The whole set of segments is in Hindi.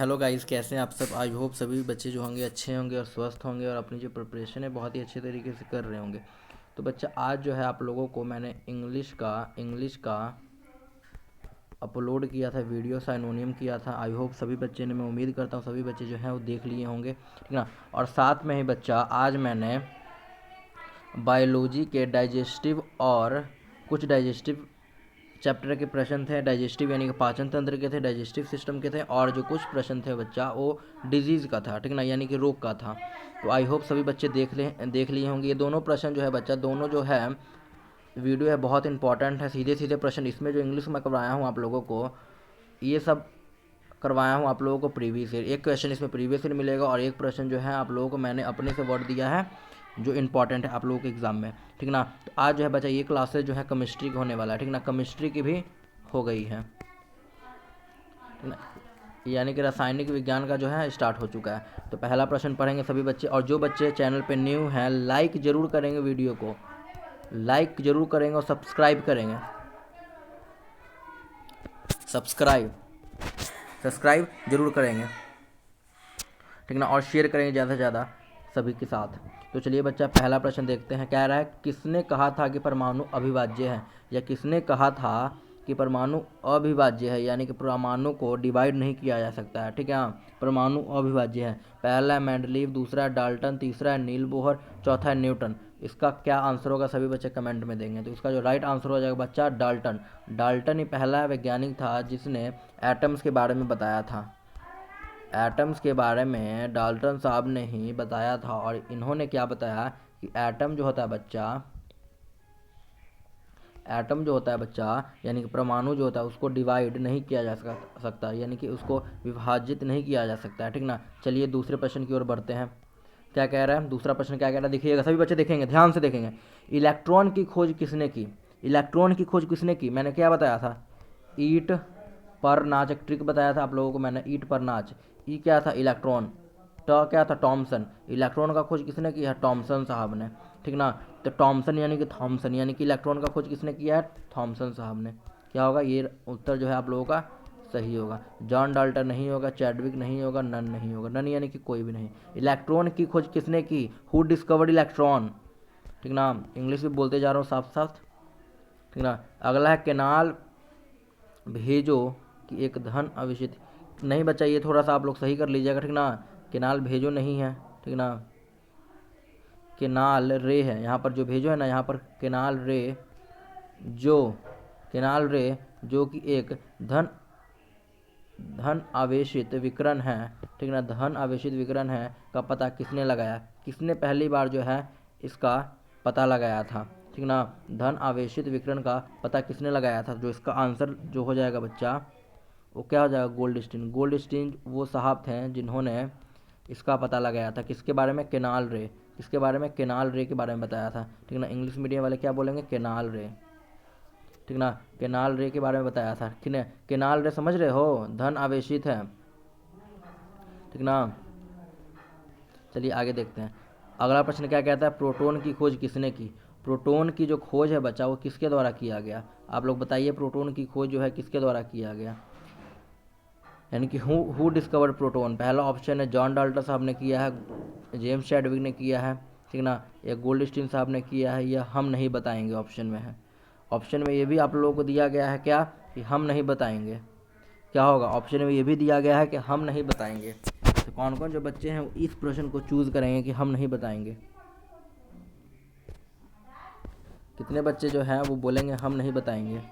हेलो गाइस, कैसे हैं आप सब। आई होप सभी बच्चे जो होंगे अच्छे होंगे और स्वस्थ होंगे और अपनी जो प्रिपरेशन है बहुत ही अच्छे तरीके से कर रहे होंगे। तो बच्चा आज जो है आप लोगों को मैंने इंग्लिश का अपलोड किया था, वीडियो साइनोनियम किया था। आई होप सभी बच्चे ने, मैं उम्मीद करता हूँ सभी बच्चे जो हैं वो देख लिए होंगे, ठीक ना। और साथ में ही बच्चा आज मैंने बायोलॉजी के डाइजेस्टिव और कुछ डाइजेस्टिव चैप्टर के प्रश्न थे, डाइजेस्टिव यानी कि पाचन तंत्र के थे, डाइजेस्टिव सिस्टम के थे, और जो कुछ प्रश्न थे बच्चा वो डिजीज़ का था, ठीक ना, यानी कि रोग का था। तो आई होप सभी बच्चे देख लिए होंगे। ये दोनों प्रश्न जो है बच्चा, दोनों जो है वीडियो है बहुत इंपॉर्टेंट है, सीधे सीधे प्रश्न। इसमें जो इंग्लिश में करवाया हूँ आप लोगों को, ये सब करवाया हूँ आप लोगों को प्रीवियस ईयर। एक क्वेश्चन इसमें प्रीवियस ईयर मिलेगा और एक प्रश्न जो है आप लोगों को मैंने अपने से वर्ड दिया है जो इंपॉर्टेंट है आप लोगों के एग्ज़ाम में, ठीक ना। तो आज जो है बच्चा ये क्लासेज जो है केमिस्ट्री का होने वाला है, ठीक ना। केमिस्ट्री की भी हो गई है, ठीक ना, यानी कि रासायनिक विज्ञान का जो है स्टार्ट हो चुका है। तो पहला प्रश्न पढ़ेंगे सभी बच्चे, और जो बच्चे चैनल पे न्यू हैं लाइक ज़रूर करेंगे, वीडियो को लाइक ज़रूर करेंगे और सब्सक्राइब करेंगे, सब्सक्राइब सब्सक्राइब ज़रूर करेंगे, ठीक ना, और शेयर करेंगे ज़्यादा से ज़्यादा सभी के साथ। तो चलिए बच्चा पहला प्रश्न देखते हैं। कह रहा है किसने कहा था कि परमाणु अविभाज्य है, या किसने कहा था कि परमाणु अविभाज्य है, यानी कि परमाणु को डिवाइड नहीं किया जा सकता है, ठीक है। हाँ, परमाणु अविभाज्य है। पहला है मेंडलीव, दूसरा है डाल्टन, तीसरा है नील बोहर, चौथा है न्यूटन। इसका क्या आंसर होगा सभी बच्चे कमेंट में देंगे। तो इसका जो राइट आंसर हो जाएगा बच्चा डाल्टन। डाल्टन ही पहला वैज्ञानिक था जिसने एटम्स के बारे में बताया था। एटम्स के बारे में डाल्टन साहब ने ही बताया था। और इन्होंने क्या बताया कि एटम जो होता है बच्चा, यानी कि परमाणु जो होता है उसको डिवाइड नहीं किया जा सकता, यानी कि उसको विभाजित नहीं किया जा सकता है, ठीक ना। चलिए दूसरे प्रश्न की ओर बढ़ते हैं। क्या कह रहा है दूसरा प्रश्न, क्या कह रहा है देखिएगा सभी बच्चे, देखेंगे ध्यान से देखेंगे। इलेक्ट्रॉन की खोज किसने की? इलेक्ट्रॉन की खोज किसने की? मैंने क्या बताया था, ईट पर नाच, एक ट्रिक बताया था आप लोगों को मैंने, ईट पर नाच। ई क्या था, इलेक्ट्रॉन। ट क्या था, टॉमसन। इलेक्ट्रॉन का खोज किसने किया है? टॉमसन साहब ने, ठीक ना। तो टॉमसन यानी कि थॉमसन, यानी कि इलेक्ट्रॉन का खोज किसने किया है? थॉमसन साहब ने। क्या होगा ये उत्तर जो है आप लोगों का सही होगा। जॉन डाल्टन नहीं होगा, चैडविक नहीं होगा, नन नहीं होगा। नन यानी कि कोई भी नहीं। इलेक्ट्रॉन की खोज किसने की? हु डिस्कवर्ड इलेक्ट्रॉन, ठीक ना। इंग्लिश भी बोलते जा रहा हूँ साफ साफ, ठीक ना। अगला है केनाल भेजो कि एक धन आवेशित, नहीं बच्चा ये थोड़ा सा आप लोग सही कर लीजिएगा, ठीक ना। केनाल भेजो नहीं है, ठीक ना, केनाल रे है यहाँ पर। जो भेजो है ना यहाँ पर केनाल रे, जो केनाल रे जो कि एक धन आवेशित विकिरण है, ठीक ना, धन आवेशित विकिरण है का पता किसने लगाया? किसने पहली बार जो है इसका पता लगाया था, ठीक ना। धन आवेशित विकिरण का पता किसने लगाया था? जो इसका आंसर जो हो जाएगा बच्चा वो क्या हो जाएगा, गोल्डस्टीन। गोल्डस्टीन वो साहब थे जिन्होंने इसका पता लगाया था। किसके बारे में? केनाल रे। किसके बारे में? केनाल रे के बारे में बताया था, ठीक ना। इंग्लिश मीडियम वाले क्या बोलेंगे? केनाल रे, ठीक ना। केनाल रे के बारे में बताया था, ठीक है। केनाल रे समझ रहे हो, धन आवेशित है, ठीक ना। चलिए आगे देखते हैं। अगला प्रश्न क्या कहता है, प्रोटॉन की खोज किसने की? प्रोटॉन की जो खोज है बच्चा वो किसके द्वारा किया गया? आप लोग बताइए, प्रोटॉन की खोज जो है किसके द्वारा किया गया, यानी कि हु डिस्कवर्ड प्रोटॉन? पहला ऑप्शन है जॉन डाल्टन साहब ने किया है, जेम्स चैडविक ने किया है, ठीक ना, या गोल्डस्टीन साहब ने किया है, या हम नहीं बताएंगे ऑप्शन में है। ऑप्शन में ये भी आप लोगों को दिया गया है क्या, कि हम नहीं बताएंगे। क्या होगा, ऑप्शन में ये भी दिया गया है कि हम नहीं बताएंगे। तो कौन कौन जो बच्चे हैं इस प्रश्न को चूज़ करेंगे कि हम नहीं बताएंगे? कितने बच्चे जो हैं वो बोलेंगे हम नहीं बताएंगे,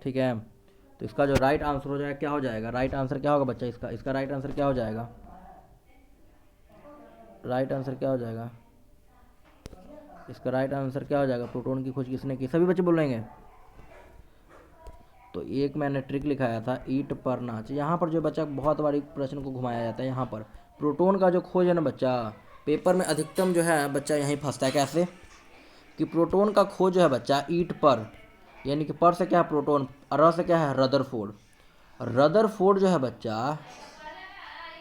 ठीक है। तो इसका जो राइट आंसर हो जाएगा क्या हो जाएगा, राइट आंसर क्या होगा बच्चा इसका राइट आंसर क्या हो जाएगा? राइट आंसर क्या हो जाएगा इसका? राइट आंसर क्या हो जाएगा? प्रोटॉन की खोज किसने की? सभी बच्चे बोलेंगे। तो एक मैंने ट्रिक लिखाया था, ईट पर नाच। यहाँ पर जो बच्चा बहुत बार प्रश्न को घुमाया जाता है, यहाँ पर प्रोटॉन का जो खोज है ना बच्चा, पेपर में अधिकतम जो है बच्चा यहीं फंसता है। कैसे कि प्रोटॉन का खोज जो है बच्चा ईट पर, यानी कि पर से क्या है प्रोटॉन, र से क्या है रदरफोर्ड। रदरफोर्ड जो है बच्चा,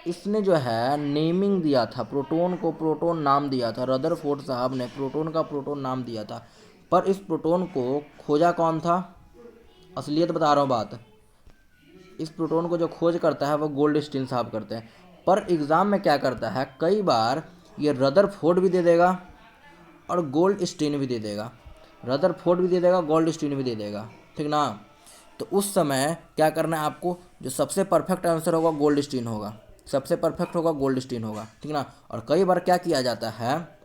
इसने जो है नेमिंग दिया था प्रोटॉन को, प्रोटॉन नाम दिया था। रदरफोर्ड साहब ने प्रोटॉन का प्रोटॉन नाम दिया था। पर इस प्रोटॉन को खोजा कौन था? असलियत बता रहा हूँ बात। इस प्रोटोन को जो खोज करता है वो गोल्डस्टीन साहब करते हैं। पर एग्ज़ाम में क्या करता है, कई बार ये रदरफोर्ड भी दे देगा और गोल्डस्टीन भी दे देगा, रदरफोर्ड भी दे देगा, गोल्डस्टीन भी दे देगा, ठीक ना। तो उस समय क्या करना है आपको, जो सबसे परफेक्ट आंसर होगा गोल्डस्टीन होगा, सबसे परफेक्ट होगा गोल्डस्टीन होगा, ठीक ना। और कई बार क्या किया जाता है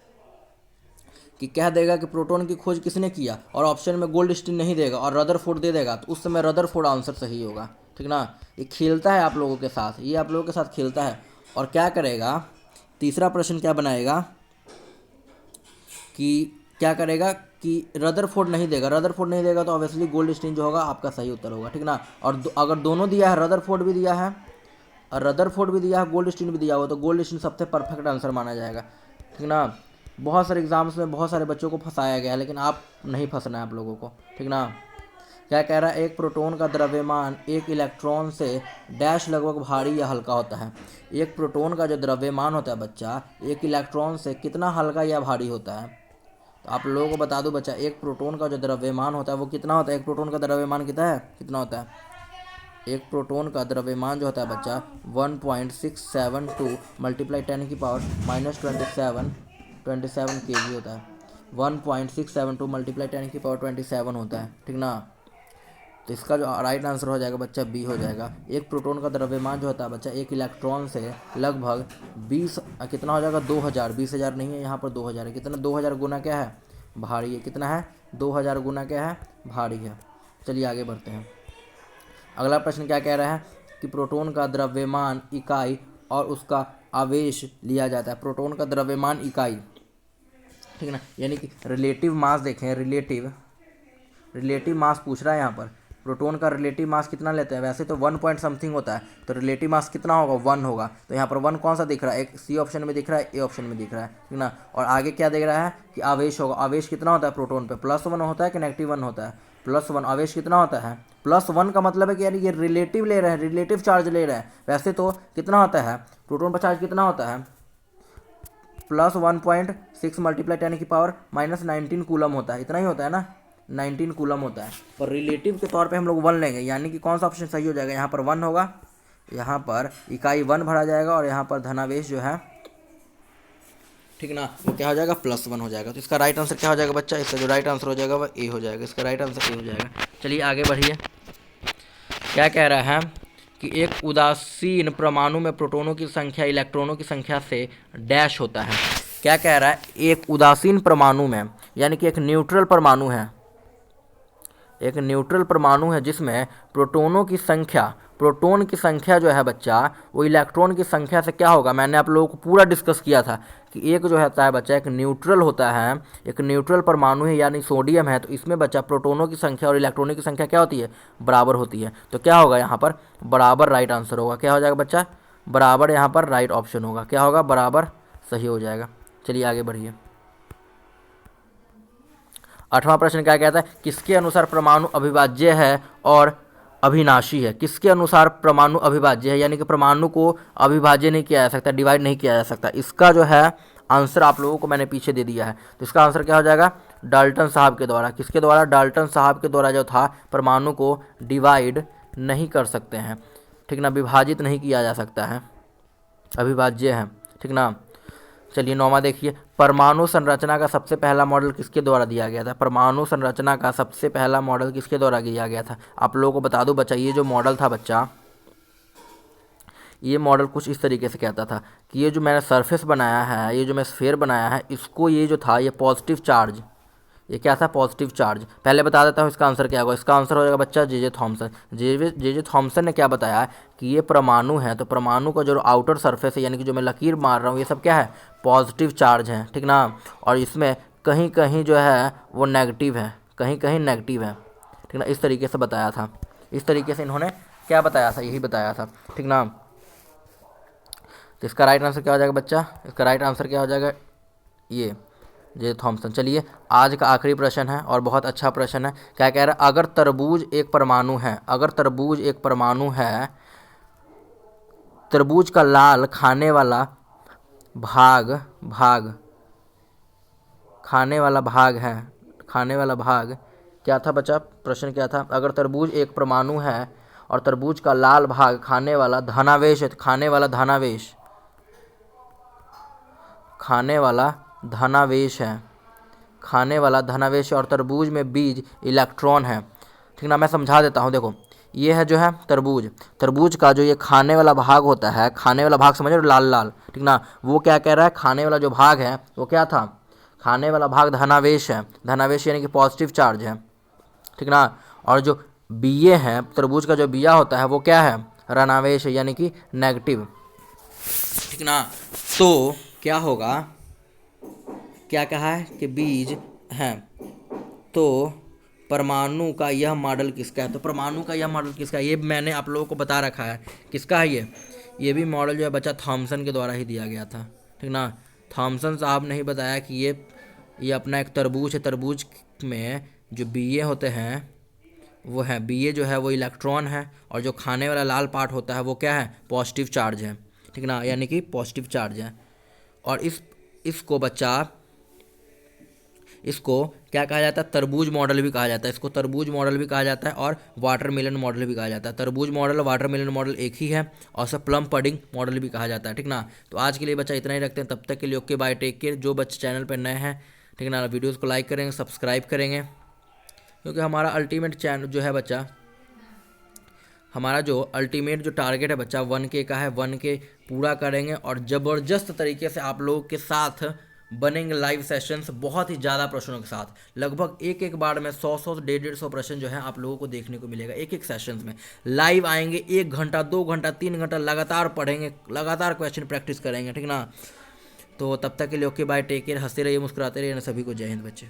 कि कह देगा कि प्रोटॉन की खोज किसने किया और ऑप्शन में गोल्डस्टीन नहीं देगा और रदरफोर्ड दे देगा, तो उस समय रदरफोर्ड आंसर सही होगा, ठीक ना। ये खेलता है आप लोगों के साथ, ये आप लोगों के साथ खेलता है। और क्या करेगा, तीसरा प्रश्न क्या बनाएगा कि क्या करेगा कि रदरफोर्ड नहीं देगा, रदरफोर्ड नहीं देगा तो ऑब्वियसली गोल्डस्टीन जो होगा आपका सही उत्तर होगा, ठीक ना। और अगर दोनों दिया है, रदरफोर्ड भी दिया है और रदरफोर्ड भी दिया है, गोल्डस्टीन भी दिया हुआ, तो गोल्डस्टीन सबसे परफेक्ट आंसर माना जाएगा, ठीक ना। बहुत सारे एग्जाम्स में बहुत सारे बच्चों को फंसाया गया है, लेकिन आप नहीं फंसना है आप लोगों को, ठीक ना। क्या कह रहा है, एक प्रोटॉन का द्रव्यमान एक इलेक्ट्रॉन से डैश लगभग भारी या हल्का होता है। एक प्रोटॉन का जो द्रव्यमान होता है बच्चा, एक इलेक्ट्रॉन से कितना हल्का या भारी होता है। तो आप लोगों को बता दूं बच्चा, एक प्रोटॉन का जो द्रव्यमान होता है वो कितना होता है, एक प्रोटॉन का द्रव्यमान कितना होता है, एक प्रोटॉन का द्रव्यमान जो होता है बच्चा 1.672 मल्टीप्लाई 10 की पावर -27 kg होता है। 1.672 मल्टीप्लाई 10 की पावर 27 होता है, ठीक ना। तो इसका जो राइट आंसर हो जाएगा बच्चा बी हो जाएगा। एक प्रोटॉन का द्रव्यमान जो होता है बच्चा एक इलेक्ट्रॉन से लगभग 20 कितना हो जाएगा 2000, 20,000 नहीं है यहाँ पर 2000 है, कितना 2000 गुना क्या है, भारी है, कितना है 2000 गुना क्या है, भारी है। चलिए आगे बढ़ते हैं। अगला प्रश्न क्या कह रहा है कि प्रोटॉन का द्रव्यमान इकाई और उसका आवेश लिया जाता है। प्रोटॉन का द्रव्यमान इकाई, ठीक है ना, यानी कि रिलेटिव मास देखें, रिलेटिव मास पूछ रहा है यहाँ पर। प्रोटॉन का रिलेटिव मास कितना लेते हैं, वैसे तो 1 पॉइंट समथिंग होता है, तो रिलेटिव मास कितना होगा 1 होगा। तो यहाँ पर 1 कौन सा दिख रहा है, एक सी ऑप्शन में दिख रहा है, ए ऑप्शन में दिख रहा है, ठीक ना। और आगे क्या दिख रहा है कि आवेश होगा, आवेश कितना होता है प्रोटॉन पे, +1 होता है कि -1 होता है, +1। आवेश कितना होता है +1 का मतलब है कि यार ये रिलेटिव ले रहे हैं, रिलेटिव चार्ज ले रहे हैं। वैसे तो कितना होता है प्रोटॉन पर चार्ज कितना होता है, +1.6 मल्टीप्लाई 10 की पावर -19 कूलम होता है, इतना ही होता है ना, 19 कूलम होता है। पर रिलेटिव के तौर पे हम लोग 1 लेंगे, यानी कि कौन सा ऑप्शन सही हो जाएगा, यहाँ पर 1 होगा, यहाँ पर इकाई 1 भरा जाएगा और यहाँ पर धनावेश जो है, ठीक ना, वो क्या हो जाएगा +1 हो जाएगा। तो इसका राइट आंसर क्या हो जाएगा बच्चा, इसका जो राइट आंसर हो जाएगा वह ए हो जाएगा, इसका राइट आंसर ए हो जाएगा। चलिए आगे बढ़िए। क्या कह रहा है कि एक उदासीन परमाणु में प्रोटॉनों की संख्या इलेक्ट्रॉनों की संख्या से डैश होता है। क्या कह रहा है, एक उदासीन परमाणु में, यानी कि एक न्यूट्रल परमाणु है, एक न्यूट्रल परमाणु है जिसमें प्रोटॉनों की संख्या, प्रोटॉन की संख्या जो है बच्चा वो इलेक्ट्रॉन की संख्या से क्या होगा। मैंने आप लोगों को पूरा डिस्कस किया था कि एक जो होता है बच्चा एक न्यूट्रल होता है, एक न्यूट्रल परमाणु है यानी सोडियम है, तो इसमें बच्चा प्रोटॉनों की संख्या और इलेक्ट्रॉनों की संख्या क्या होती है, बराबर होती है। तो क्या होगा यहाँ पर बराबर राइट आंसर होगा, क्या हो जाएगा बच्चा बराबर, यहाँ पर राइट ऑप्शन होगा, क्या होगा बराबर सही हो जाएगा। चलिए आगे बढ़िए। 8वां प्रश्न क्या कहता है, किसके अनुसार परमाणु अविभाज्य है और अविनाशी है। किसके अनुसार परमाणु अविभाज्य है, यानी कि परमाणु को अविभाज्य नहीं किया जा सकता, डिवाइड नहीं किया जा सकता। इसका जो है आंसर आप लोगों को मैंने पीछे दे दिया है, तो इसका आंसर क्या हो जाएगा डाल्टन साहब के द्वारा। किसके द्वारा, डाल्टन साहब के द्वारा जो था परमाणु को डिवाइड नहीं कर सकते हैं, ठीक ना, विभाजित नहीं किया जा सकता है, अविभाज्य है, ठीक ना। चलिए 9वां देखिए, परमाणु संरचना का सबसे पहला मॉडल किसके द्वारा दिया गया था। परमाणु संरचना का सबसे पहला मॉडल किसके द्वारा दिया गया था। आप लोगों को बता दूं बच्चा, ये जो मॉडल था बच्चा, ये मॉडल कुछ इस तरीके से कहता था कि ये जो मैंने सरफेस बनाया है, ये जो मैं स्फीयर बनाया है, इसको ये जो था ये पॉजिटिव चार्ज, ये क्या था पॉजिटिव चार्ज। पहले बता देता हूँ इसका आंसर क्या होगा। इसका आंसर हो जाएगा बच्चा जे थॉमसन। जे थॉमसन ने क्या बताया कि ये परमाणु है, तो परमाणु का जो आउटर सरफेस है, यानी कि जो मैं लकीर मार रहा हूँ, ये सब क्या है पॉजिटिव चार्ज है, ठीक ना। और इसमें कहीं कहीं जो है वो नेगेटिव है, कहीं कहीं नेगेटिव है, ठीक ना। इस तरीके से बताया था, इस तरीके से इन्होंने क्या बताया था, यही बताया था, ठीक ना। तो इसका राइट आंसर क्या हो जाएगा बच्चा, इसका राइट आंसर क्या हो जाएगा ये जे थॉमसन। चलिए आज का आखिरी प्रश्न है और बहुत अच्छा प्रश्न है। क्या कह रहा है, अगर तरबूज एक परमाणु है, अगर तरबूज एक परमाणु है, तरबूज का लाल खाने वाला भाग खाने वाला भाग है, खाने वाला भाग क्या था बच्चा, प्रश्न क्या था। अगर तरबूज एक परमाणु है और तरबूज का लाल भाग खाने वाला धनावेश है, खाने वाला धनावेश, खाने वाला धनावेश है, खाने वाला धनावेश है, और तरबूज में बीज इलेक्ट्रॉन है। ठीक ना, मैं समझा देता हूँ। देखो ये है जो है तरबूज, तरबूज का जो ये खाने वाला भाग होता है, खाने वाला भाग समझ रहे हो, लाल लाल, ठीक ना, वो क्या कह रहा है, खाने वाला जो भाग है वो क्या था, खाने वाला भाग धनावेश है, धनावेश यानी कि पॉजिटिव चार्ज है, ठीक ना। और जो बीए हैं, तरबूज का जो बिया होता है वो क्या है, ऋणावेश है यानी कि नेगेटिव, ठीक ना। तो क्या होगा, क्या कहा है कि बीज हैं, तो परमाणु का यह मॉडल किसका है, तो परमाणु का यह मॉडल किसका है, ये मैंने आप लोगों को बता रखा है किसका है ये भी मॉडल जो है बच्चा थॉमसन के द्वारा ही दिया गया था, ठीक ना। थॉमसन साहब ने ही बताया कि ये अपना एक तरबूज है, तरबूज में जो बीए होते हैं वो है, बीए जो है वो इलेक्ट्रॉन है, और जो खाने वाला लाल पार्ट होता है वो क्या है, पॉजिटिव चार्ज है, ठीक ना, यानी कि पॉजिटिव चार्ज है। और इसको बच्चा, इसको क्या कहा जाता है, तरबूज मॉडल भी कहा जाता है, इसको तरबूज मॉडल भी कहा जाता है और वाटरमेलन मॉडल भी कहा जाता है। तरबूज मॉडल और वाटरमेलन मॉडल एक ही है, और सब प्लम पडिंग मॉडल भी कहा जाता है, ठीक ना। तो आज के लिए बच्चा इतना ही रखते हैं, तब तक के लिए ओके बाय, टेक केयर। जो बच्चे चैनल पर नए हैं, ठीक ना, वीडियोज़ को लाइक करेंगे, सब्सक्राइब करेंगे, क्योंकि हमारा अल्टीमेट चैनल जो है बच्चा, हमारा जो अल्टीमेट जो टारगेट है बच्चा 1K का है, 1K पूरा करेंगे, और ज़बरदस्त तरीके से आप लोगों के साथ बनेंगे लाइव सेशंस, बहुत ही ज़्यादा प्रश्नों के साथ, लगभग एक बार में 100 150 प्रश्न जो है आप लोगों को देखने को मिलेगा एक सेशंस में। लाइव आएंगे, 1 घंटा 2 घंटा 3 घंटा लगातार पढ़ेंगे, लगातार क्वेश्चन प्रैक्टिस करेंगे, ठीक ना। तो तब तक के लिए ओके बाय, टेक केयर, हंसते रहिए, मुस्कुराते रहिए, सभी को जय हिंद बच्चे।